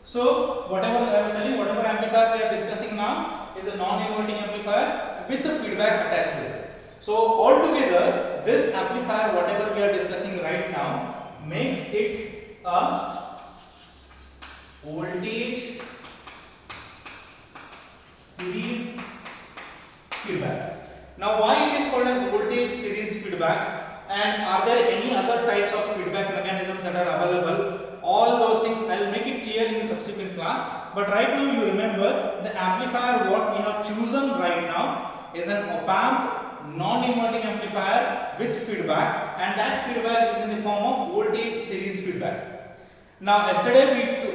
So whatever I was telling, whatever amplifier we are discussing now is a non-inverting amplifier with the feedback attached to it. So altogether, this amplifier, whatever we are discussing right now, makes it a voltage series feedback. Now, why it is called as voltage series feedback, and are there any other types of feedback mechanisms that are available? All those things I will make it clear in the subsequent class. But right now, you remember the amplifier what we have chosen right now is an op-amp non-inverting amplifier with feedback, and that feedback is in the form of voltage series feedback. Now, yesterday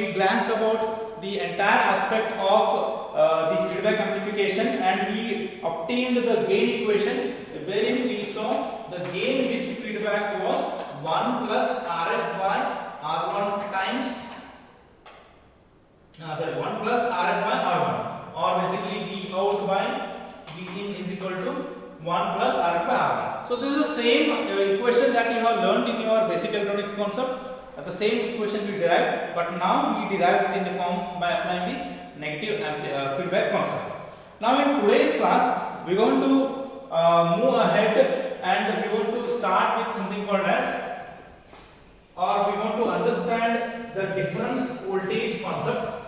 we glanced about the entire aspect of the feedback amplification, and we obtained the gain equation wherein we saw the gain with feedback was 1 plus RF by R1 times 1 plus RF by R1, or basically V out by V in is equal to 1 plus RF by R1. So this is the same equation that you have learned in your basic electronics concept. The same equation we derived, but now we derived it in the form by applying the negative feedback concept. Now in today's class, we are going to move ahead, and we are going to start with something called as, or we want to understand the difference voltage concept.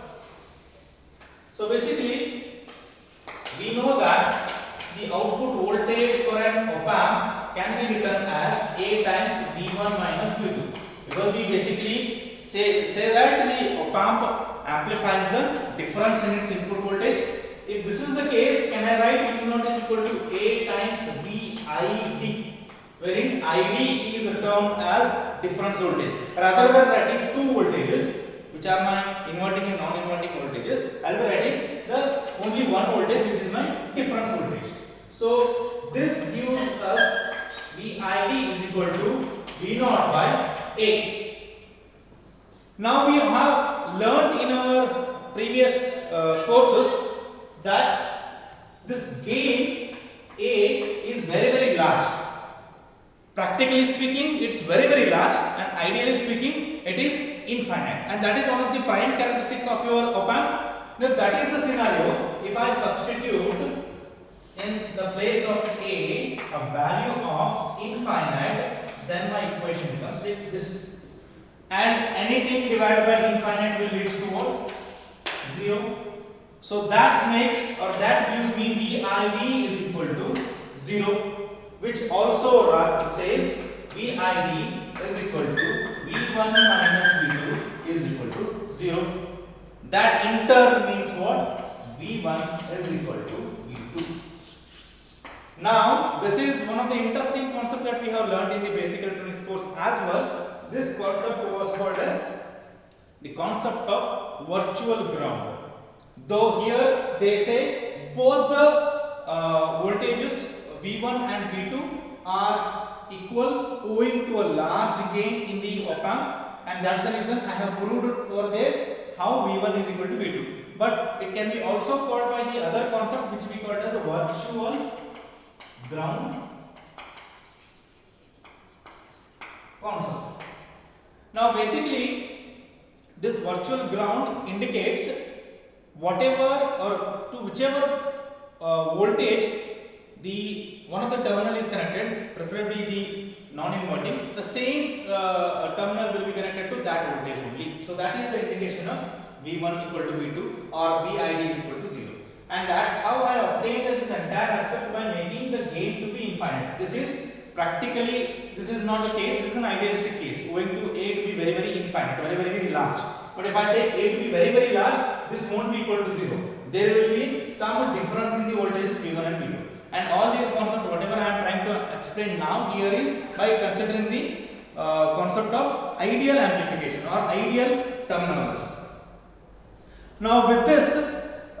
So basically, we know that the output voltage for an op-amp can be written as A times V1 minus V2. Because we basically say that the op-amp amplifies the difference in its input voltage. If this is the case, can I write V0 is equal to A times VID, wherein ID is termed as difference voltage. Rather than writing two voltages, which are my inverting and non-inverting voltages, I will be writing the only one voltage, which is my difference voltage. So this gives us VID is equal to V0 by A. Now we have learned in our previous courses that this gain A is very large. Practically speaking, it's very large, and ideally speaking, it is infinite. And that is one of the prime characteristics of your op-amp. Now that is the scenario. If I substitute in the place of A a value of infinite, then my equation becomes like this, and anything divided by infinite will lead to what? 0. So that makes, or that gives me VID is equal to 0, which also says VID is equal to V1 minus V2 is equal to 0. That in turn means what? V1 is equal to V2. Now, this is one of the interesting concepts that we have learned in the basic electronics course as well. This concept was called as the concept of virtual ground. Though here they say both the voltages V1 and V2 are equal owing to a large gain in the op-amp, and that's the reason I have proved over there how V1 is equal to V2. But it can be also called by the other concept which we call as a virtual ground concept. Now basically, this virtual ground indicates whatever or to whichever voltage the one of the terminal is connected, preferably the non-inverting, the same terminal will be connected to that voltage only. So that is the indication of V1 equal to V2 or VID is equal to 0. And that's how I obtained this entire aspect by making the gain to be infinite. This is practically, this is not the case, this is an idealistic case, owing to A to be very infinite, very large. But if I take A to be very large, this won't be equal to 0. There will be some difference in the voltages V1 and V2. And all these concepts, whatever I am trying to explain now here is by considering the concept of ideal amplification or ideal terminology. Now with this,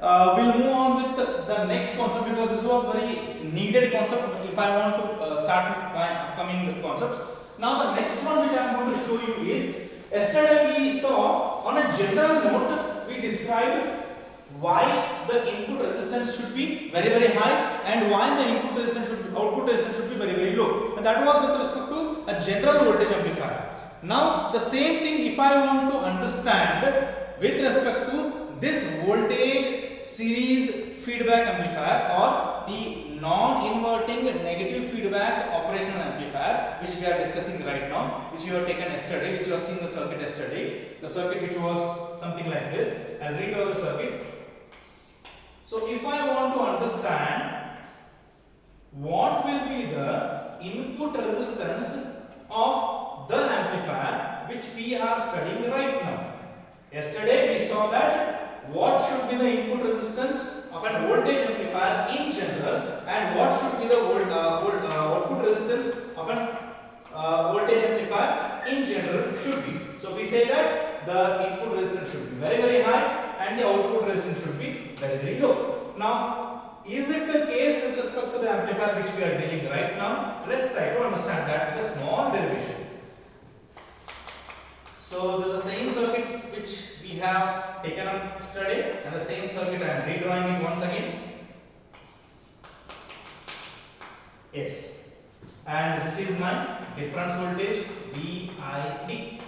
we'll move on with the next concept, because this was very needed concept if I want to start with my upcoming concepts. Now the next one which I am going to show you is, yesterday we saw on a general note, we described why the input resistance should be very high and why the output resistance should be very low. And that was with respect to a general voltage amplifier. Now the same thing if I want to understand with respect to this voltage series feedback amplifier or the non-inverting negative feedback operational amplifier, which we are discussing right now, which you have taken yesterday, which you have seen the circuit yesterday, the circuit which was something like this. I'll redraw the circuit. So if I want to understand what will be the input resistance of the amplifier which we are studying right now. Yesterday we saw that what should be the input resistance of an voltage amplifier in general and what should be the output resistance of an voltage amplifier in general should be. So we say that the input resistance should be very, very high and the output resistance should be very, very low. Now, is it the case with respect to the amplifier which we are dealing right now? Let's try to understand that with a small derivation. So this is the same circuit which we have taken up yesterday, and the same circuit I am redrawing it once again. Yes, and this is my difference voltage VID,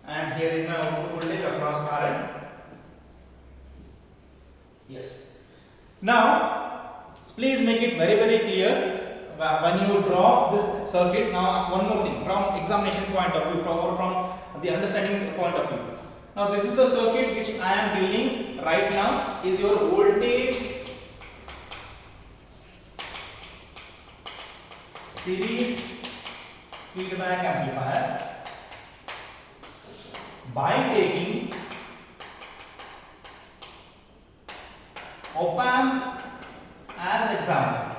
and here is my output voltage across RN. Yes. Now, please make it very, very clear when you draw this circuit. Now, one more thing from examination point of view, from the understanding point of view. Now, this is the circuit which I am dealing right now. Is your voltage series feedback amplifier by taking op amp as example.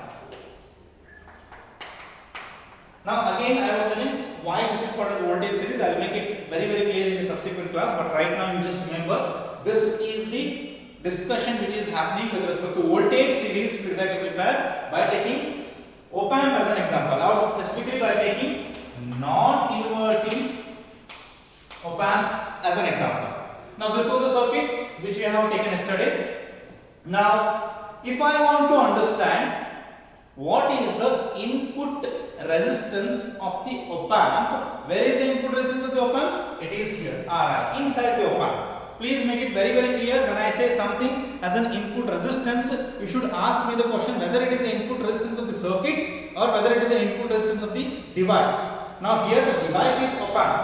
Now again I was telling why this is called as voltage series. I will make it very, very clear in the subsequent class, but right now you just remember this is the discussion which is happening with respect to voltage series feedback amplifier by taking op amp as an example. Now specifically by taking non-inverting op amp as an example. Now this was the circuit which we have taken yesterday. Now if I want to understand what is the input resistance of the op amp, where is the input resistance of the op amp? It is here, Ri, inside the op amp. Please make it very, very clear. When I say something as an input resistance, you should ask me the question whether it is the input resistance of the circuit or whether it is the input resistance of the device. Now here the device is op amp.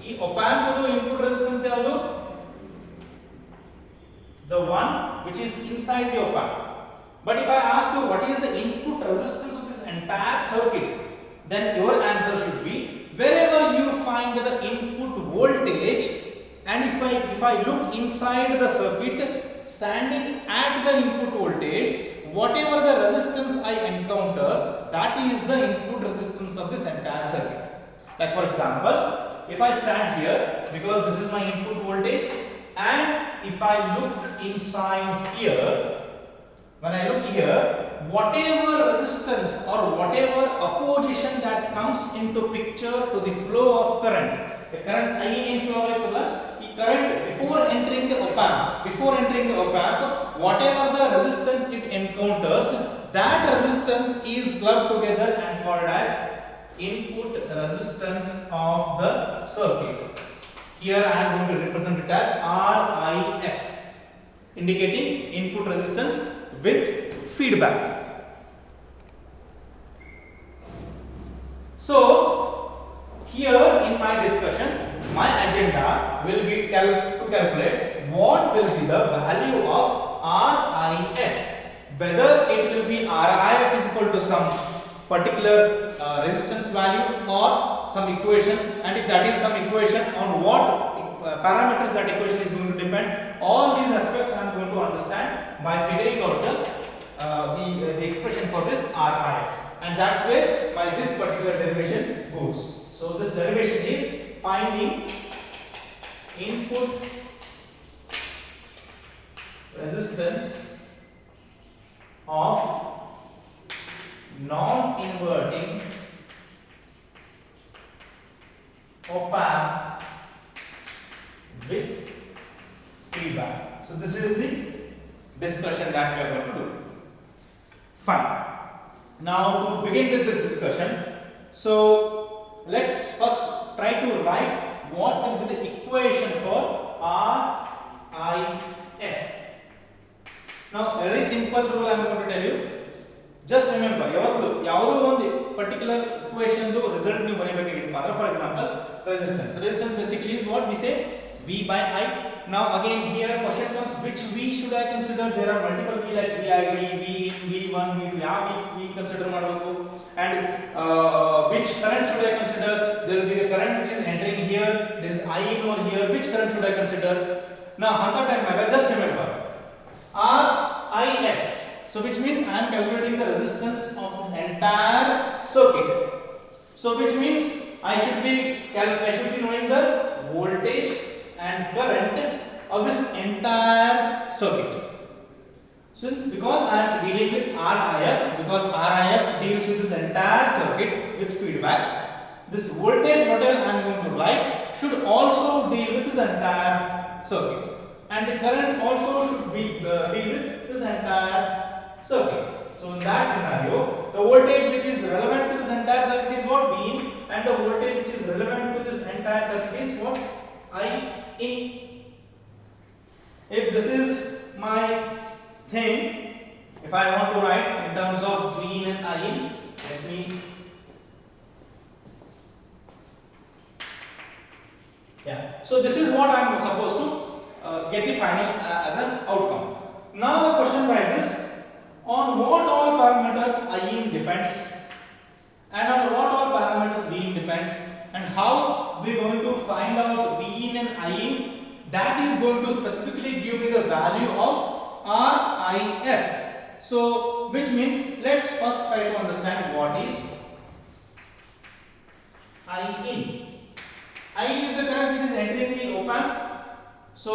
ಈ op amp ದು input resistance ಯಾವುದು? The one which is inside the op amp. But if I ask you what is the input resistance of this entire circuit, then your answer should be wherever you find the input voltage, and if I look inside the circuit standing at the input voltage, whatever the resistance I encounter, that is the input resistance of this entire circuit. Like for example, if I stand here, because this is my input voltage, and if I look inside here, when I look here, whatever resistance or whatever opposition that comes into picture to the flow of current, the current I in flow agutalla, the current before entering the op amp, whatever the resistance it encounters, that resistance is clubbed together and called as input resistance of the circuit. Here I am going to represent it as RIF, indicating input resistance with feedback. So here in my discussion, my agenda will be to calculate what will be the value of RIF, whether it will be RIF is equal to some particular resistance value or some equation, and if that is some equation, on what parameters that equation is going to depend. All these aspects I am going to understand by figuring out the expression for this RIF, and that's where my this particular derivation goes. So this derivation is finding input resistance of non-inverting op amp with feedback. So this is the discussion that we are going to do. Fine. Now to begin with this discussion, so let's first try to write what will be the equation for RIF. Now very simple rule I am going to tell you. Just remember, ಯಾವುದೋ ಒಂದು particular equation ದು result ನೀವು ಬರೆಯಬೇಕಾಗಿತ್ತು ಮಾತ್ರ. For example, resistance. Resistance basically is what we say V by I. Now again here question comes, which V should I consider? There are multiple V like VID, V in, V1, V2. ಯಾವ V consider ಮಾಡಬೇಕು? And which current should I consider? There will be the current which is entering here. There is I in over here. Which current should I consider? Now ಅಂತ time ಆಗ just remember RIF. So which means I am calculating the resistance of this entire circuit. So which means I should be knowing the voltage and current of this entire circuit. Since because I am dealing with RIF, because RIF deals with this entire circuit with feedback, this voltage whatever I am going to write should also deal with this entire circuit, and the current also should be deal with this entire circuit. So in that scenario, the voltage which is relevant to this entire circuit is what? V in, and the voltage which is relevant to this entire circuit is what? I in. If this is my thing, if I want to write in terms of V in and I in, let me so this is what I am supposed to get the final as an outcome. Now the question rises, on what all parameters I in depends and on what all parameters V in depends, and how we are going to find out V in and I in. That is going to specifically give me the value of RIF. So which means let's first try to understand what is I in. I in is the current which is entering the op-amp. So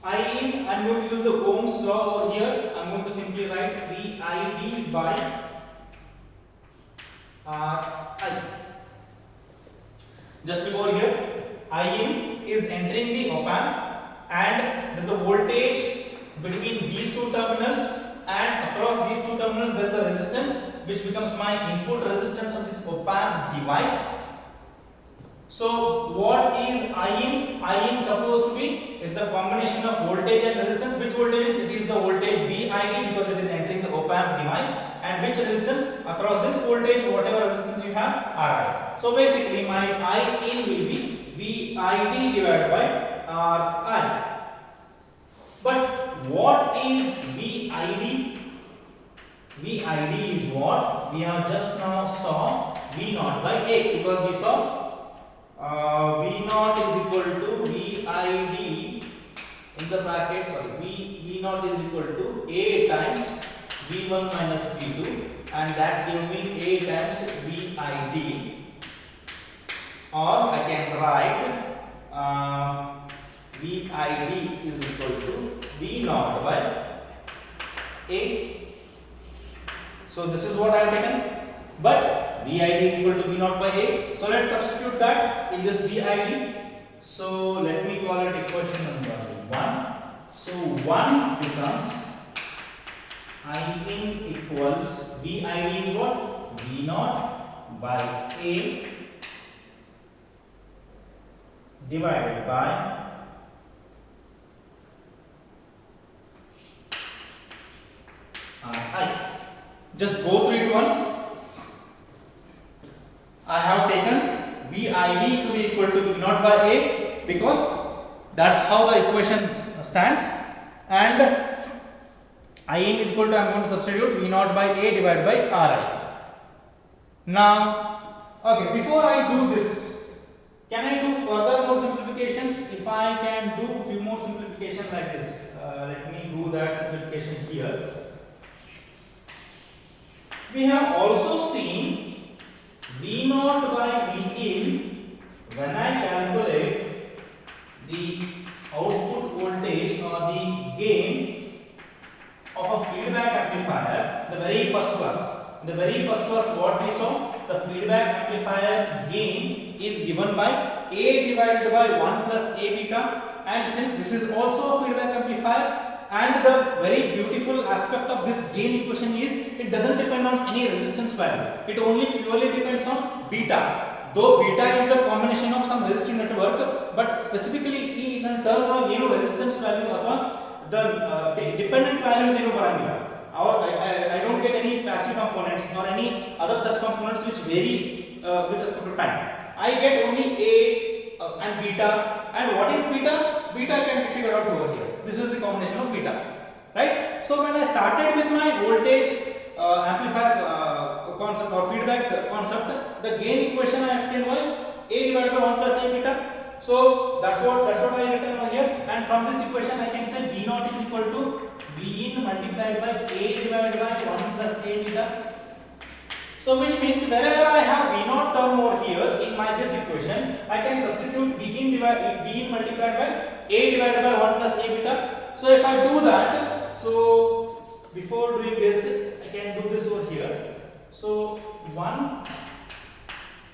I in, I am going to use the Ohm's law over here. I am going to simply write VID by RI. Just before here, I in is entering the op-amp, and there is a voltage between these two terminals, and across these two terminals there is a resistance which becomes my input resistance of this op-amp device. So what is I in? I in supposed to be, it's a combination of voltage and resistance. Which voltage is? It is the voltage VID because it is entering the op-amp device, and which resistance across this voltage, whatever resistance you have, RI. So basically my I in will be VID divided by RI. But what is VID? VID is what we have just now saw V naught by A, because we saw V naught is equal to VID in the bracket, V naught is equal to A times V1 minus V2, and that gives me A times VID, or I can write VID is equal to V naught by A. So this is what I have taken, but VID is equal to V naught by A. So let's substitute that in this VID. So let me call it equation number 1. So 1 becomes I in equals VID is what? V naught by A divided by RI. Just go through it once. I have taken VID to be equal to V naught by A because that's how the equation stands, and I in is equal to, I am going to substitute V naught by A divided by RI. Now, okay, before I do this, can I do further more simplifications? If I can do few more simplification like this, let me do that simplification here. We have also seen V naught by V in, when I calculate the output voltage or the gain of a feedback amplifier, the very first class. In the very first class, what we saw, the feedback amplifier's gain is given by A divided by 1 plus A beta, and since this is also a feedback amplifier, and the very beautiful aspect of this gain equation is it doesn't depend on any resistance value, it only purely depends on beta. Though beta is a combination of some resistive network, but specifically in a ನನ್ನ term ಒಳಗೆ ಏನು resistance value ಅಥವಾ the dependent values ಏನು ಬರಂಗಿಲ್ಲ. or I don't get any passive components or any other such components which vary with respect to time. I get only A and beta, and what is beta? Beta can be figured out over here. This is the combination of beta, right? So when I started with my voltage amplifier concept or feedback concept, the gain equation I obtained was A divided by 1 plus A beta. So that's what I written over here, and from this equation I can say V naught is equal to V in multiplied by A divided by 1 plus A beta. So which means wherever I have V naught term over here in my this equation, I can substitute V in multiplied by A divided by 1 plus A beta. So if I do that, so before doing this, I can do this over here. So 1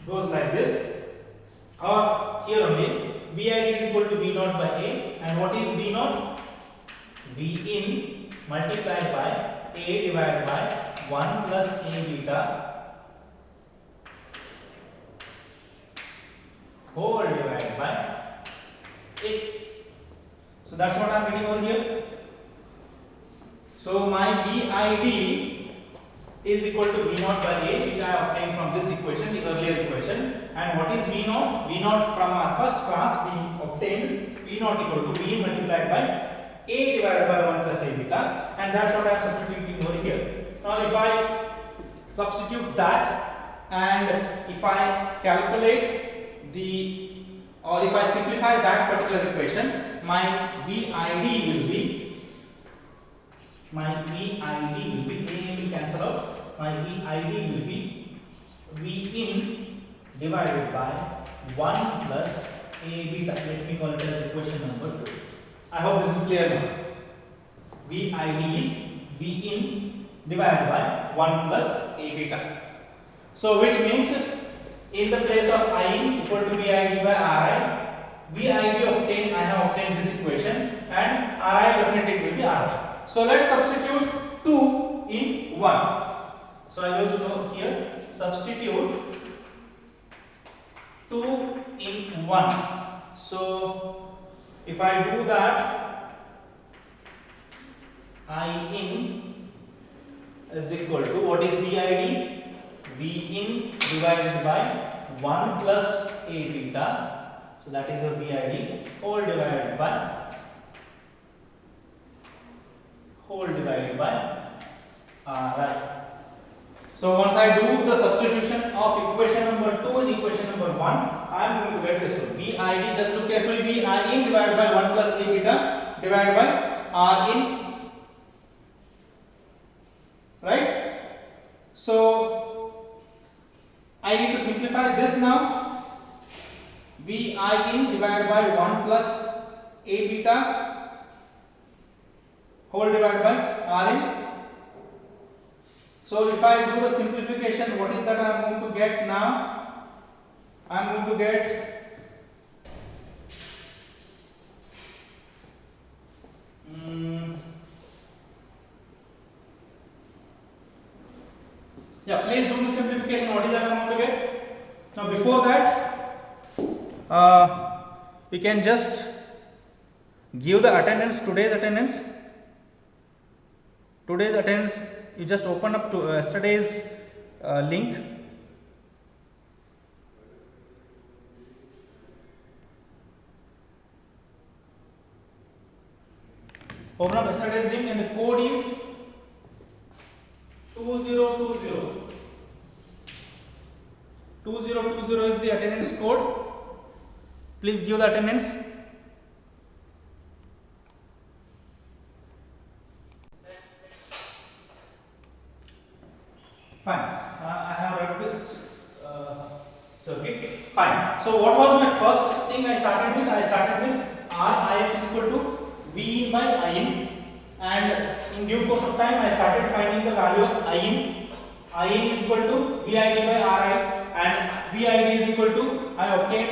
goes like this, or here only VID is equal to V naught by A, and what is V naught? V in multiplied by A divided by 1 plus A beta whole divided by A. So that's what I am getting over here. So my VID is equal to V naught by A, which I obtained from this equation, the earlier equation. And what is V naught? V naught from our first class we obtained V naught equal to V multiplied by A divided by 1 plus A beta, and that's what I am substituting over here. Now if I substitute that, and if I calculate the, or if I simplify that particular equation, my VID will be A will cancel out. My VID will be V in divided by 1 plus A beta. Let me call it as equation number 2. I hope this is clear now. VID is V in divided by 1 plus A beta. So which means in the place of I in equal to VID by RI, VID obtained, I have obtained this equation, and RI definitely will be RI. So let's substitute 2 in 1. So I will go here, substitute 2 in 1. So if I do that, I in is equal to, what is VID? V in divided by 1 plus A beta. So that is a VID whole divided by RI. So once I do the substitution of equation number 2 and equation number 1, I am going to get this one. VID, just look carefully, V I in divided by 1 plus A beta divided by R in, right? So I need to simplify this now. V I in divided by 1 plus A beta whole divided by R in. So if I do the simplification, what is that I am going to get now? I am going to get yeah, please do the simplification. What is that I am going to get? Now before that, we can just give the attendance, today's attendance. Today's attendance, you just open up to yesterday's link. Open up yesterday's link, and the code is 2020. 2020 is the attendance code. Please give the attendance. Fine. I have read this circuit. Fine. So what was my first thing I started with? I started with RIF is equal to V in by I in, and in due course of time I started finding the value of I in. I in is equal to VID by RI, and VID is equal to, I obtained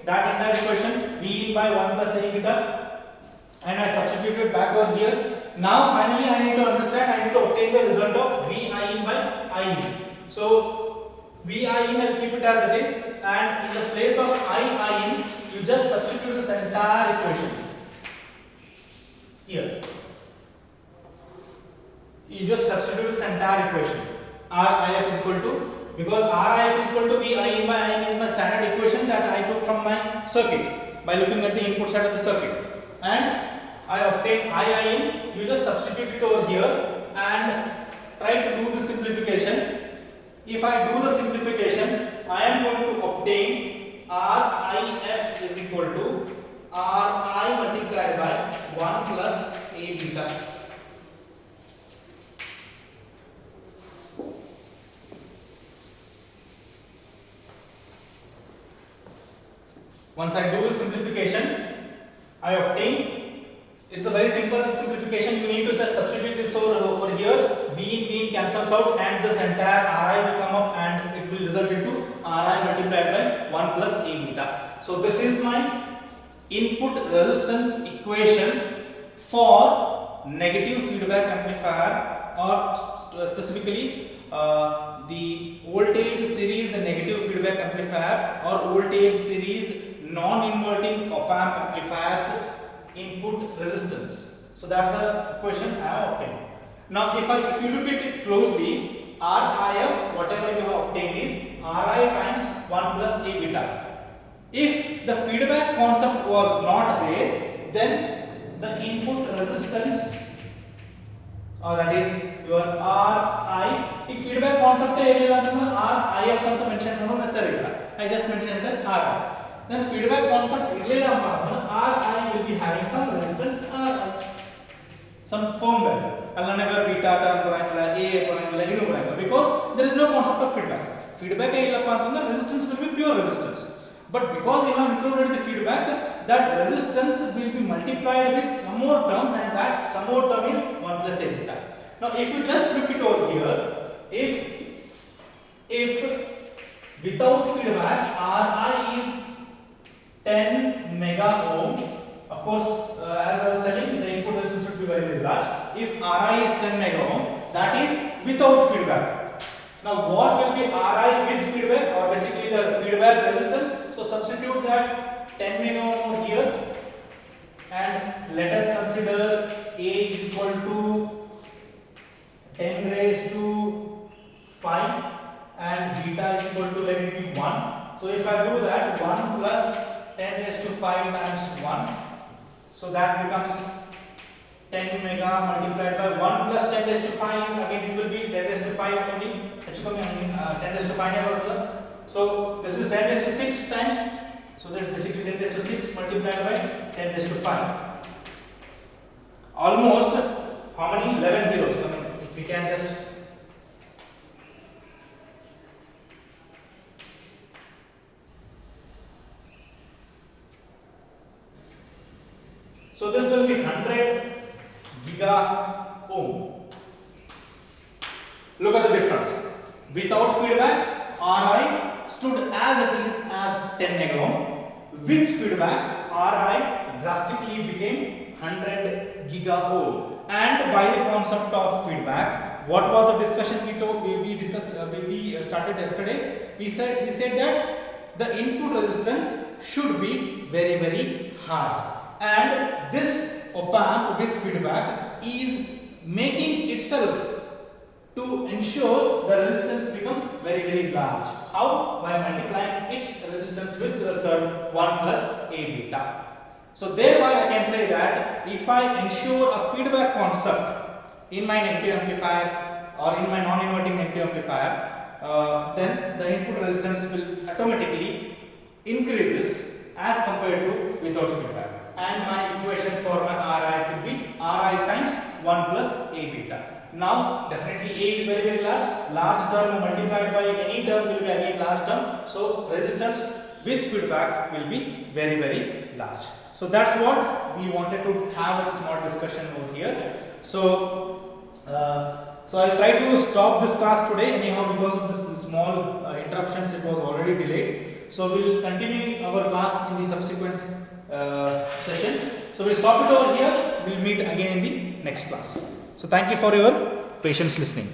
that entire equation, V in by 1 plus A beta, and I substituted back over here. Now finally I need to understand, I need to obtain the result of V I in by I in. So V I in, I'll keep it as it is, and in the place of I in, you you just substitute this entire equation here. You just substitute this entire equation. RIF is equal to, because RIF is equal to V I in by IN is my standard equation that I took from my circuit by looking at the input side of the circuit, and I obtain IIN. You just substitute it over here and try to do the simplification. If I do the simplification, I am going to obtain RIF is equal to RI multiplied by 1 plus A beta. Once I do the simplification, I obtain, it's a very simple simplification. You need to just substitute this over here. V in cancels out and this entire Ri will come up and it will result into Ri multiplied by 1 plus A beta. So this is my input resistance equation for negative feedback amplifier, or specifically the voltage series negative feedback amplifier or voltage series non-inverting op-amp amplifiers input resistance. So that's the equation I have obtained. Now if you look at it closely, RIF, whatever you have obtained, is Ri times 1 plus A beta. If the feedback concept was not there, then the input resistance, or that is your Ri, if feedback concept RIF anta mention madu necessary illa, I just mentioned it as Ri. Then feedback concept Ri will be having some resistance Ri, some firm value. Allanagar beta term parangilla, A parangilla, inu parangilla, because there is no concept of feedback. Feedback illappa resistance will be pure resistance. But because you have included the feedback, that resistance will be multiplied with some more terms, and that some more term is 1 plus A beta. Now if you just look it over here, if without feedback Ri is 10 mega ohm, of course as I was telling, the input resistance should be very, very large. If Ri is 10 mega ohm, that is without feedback. Now what will be Ri with feedback, or basically the feedback resistance? So substitute that 10 mega ohm over here, and let us consider A is equal to 10 raised to 5 and beta is equal to, let it be 1. So if I do that, 1 plus 10 raised to 5 times 1, so that becomes 10 mega multiplied by 1 plus 10 raised to 5 is, again it will be 10 raised to 5 only, 10 raised to 5 so this is 10 raised to 6 times, so that's basically 10 raised to 6 multiplied by 10 raised to 5. Almost how many? 11 zeros. So if we can just so this will be 100 giga ohm. Look at the difference. Without feedback, Ri stood as it is as 10 mega ohm. With feedback, Ri drastically became 100 giga ohm. And by the concept of feedback, what was the discussion we discussed? We started yesterday. We said that the input resistance should be very, very high, and this op-amp with feedback is making itself to ensure the resistance becomes very, very large. How? By multiplying its resistance with the term 1 plus A beta. So thereby I can say that if I ensure a feedback concept in my negative amplifier or in my non-inverting negative amplifier, then the input resistance will automatically increases as compared to without feedback. And my equation for my Ri will be Ri times 1 plus A beta. Now definitely A is very, very large term multiplied by any term will be again large term, so resistance with feedback will be very, very large. So that's what we wanted to have a small discussion over here. So I'll try to stop this class today anyhow, because of this small interruptions, it was already delayed. So we'll continue our class in the subsequent sessions. So we'll stop it over here. We'll meet again in the next class. So thank you for your patience listening.